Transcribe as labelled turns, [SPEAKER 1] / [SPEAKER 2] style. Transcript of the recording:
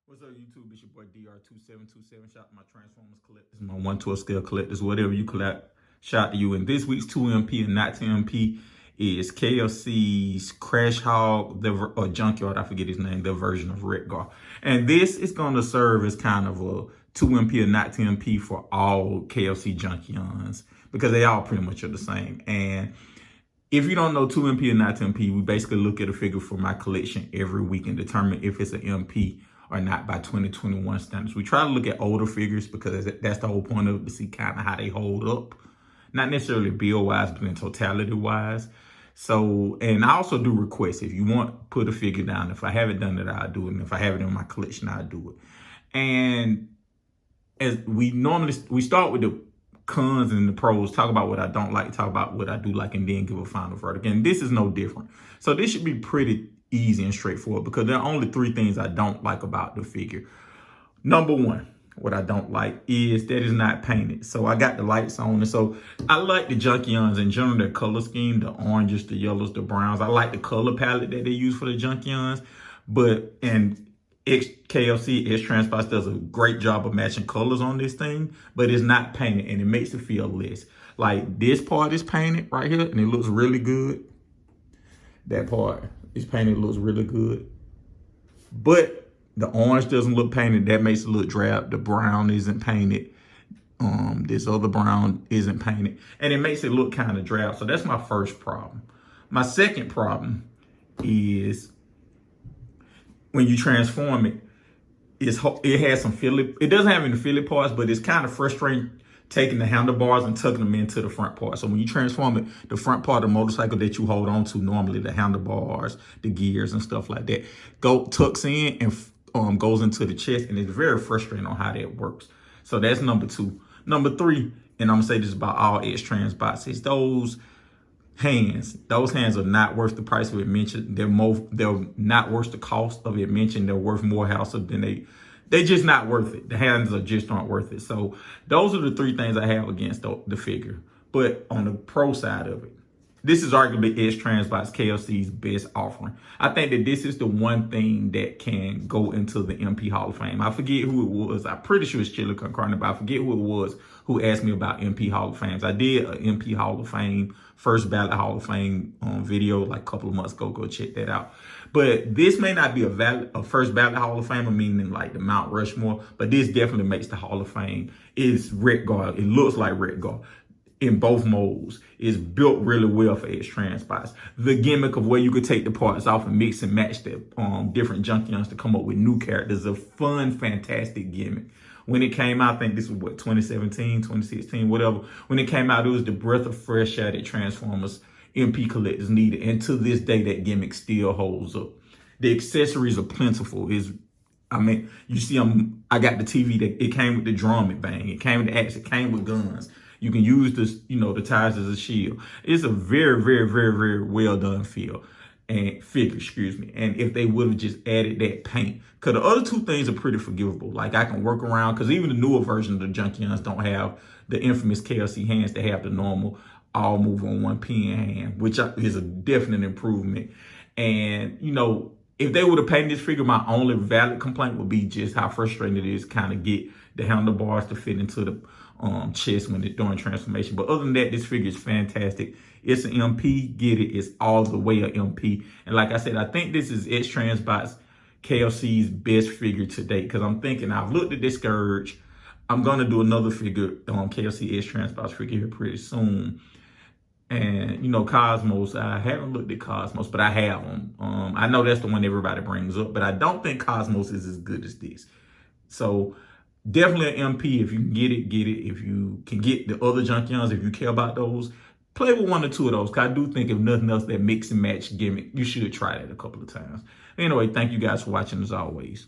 [SPEAKER 1] What's up, YouTube? It's your boy DR2727. Shout out to my Transformers collectors, my 1/12 scale collectors, whatever you collect. Shout out to you. And this week's 2MP and not 2MP is KFC's CrashHog, or Junkyard, I forget his name, their version of Wreckgar. And this is going to serve as kind of a 2MP or not 2MP for all KFC Junkions, because they all pretty much are the same. And if you don't know 2MP or not 2MP, we basically look at a figure for my collection every week and determine if it's an MP or not by 2021 standards. We try to look at older figures because that's the whole point of it, to see kind of how they hold up. Not necessarily bill-wise, but in totality-wise. So, and I also do requests. If you want, put a figure down. If I haven't done it, I'll do it. And if I have it in my collection, I'll do it. And as we start with the cons and the pros, talk about what I don't like, talk about what I do like, and then give a final verdict. And this is no different. So this should be pretty easy and straightforward, because there are only three things I don't like about the figure. Number one, what I don't like is that it's not painted. So I got the lights on, and so I like the Junkions in general, their color scheme, the oranges, the yellows, the browns. I like the color palette that they use for the Junkions, and KFC x-transbots does a great job of matching colors on this thing, but it's not painted, and it makes it feel less. Like, this part is painted right here, and it looks really good. That part is painted, looks really good. But the orange doesn't look painted. That makes it look drab. The brown isn't painted. This other brown isn't painted. And it makes it look kind of drab. So that's my first problem. My second problem is when you transform it, it has some Philly. It doesn't have any Philly parts, but it's kind of frustrating taking the handlebars and tucking them into the front part. So when you transform it, the front part of the motorcycle that you hold on to, normally the handlebars, the gears and stuff like that, tucks in and goes into the chest, and it's very frustrating on how that works. So that's number two. Number three, and I'm gonna say this about all x-transbots, is those hands. Those hands are not worth the price of admission. They're not worth the cost of admission. They're worth more hassle than they're just not worth it. The hands just aren't worth it. So those are the three things I have against the figure. But on the pro side of it, this is arguably x-transbots KFC's best offering. I think that this is the one thing that can go into the MP Hall of Fame. I forget who it was. I'm pretty sure it's Chili Con Carne, but I forget who it was who asked me about MP Hall of Fames. I did an MP Hall of Fame, first ballot Hall of Fame video like a couple of months ago. Go check that out. But this may not be a first ballot Hall of Famer, meaning like the Mount Rushmore, but this definitely makes the Hall of Fame. It's Wreckgar. It looks like Wreckgar in both modes. It's built really well for x-transbots. The gimmick of where you could take the parts off and mix and match the different Junkions to come up with new characters is a fun, fantastic gimmick. When it came out, I think this was what, 2017, 2016, whatever. When it came out, it was the breath of fresh air that Transformers MP collectors needed. And to this day, that gimmick still holds up. The accessories are plentiful. I mean, you see, I got the TV that it came with the drum and bang. It came with the axe. It came with guns. You can use this, the tires as a shield. It's a very, very, very, very well done figure. And if they would have just added that paint, because the other two things are pretty forgivable. Like, I can work around, because even the newer version of the Junkions don't have the infamous KLC hands. They have the normal all move on one pin hand, which is a definite improvement. And, if they would have painted this figure, my only valid complaint would be just how frustrating it is kind of get the handlebars to fit into the chest when they're doing transformation. But other than that, this figure is fantastic. It's an MP, get it. It's all the way an MP. And like I said, I think this is x-transbots KFC's best figure to date, because I'm thinking, I've looked at this Scourge. I'm going to do another figure, KFC x-transbots figure here pretty soon. And, Cosmos, I haven't looked at Cosmos, but I have them. I know that's the one everybody brings up, but I don't think Cosmos is as good as this. So definitely an MP. If you can get it, get it. If you can get the other Junkions, if you care about those, play with one or two of those. Because I do think, if nothing else, that mix and match gimmick, you should try that a couple of times. Anyway, thank you guys for watching as always.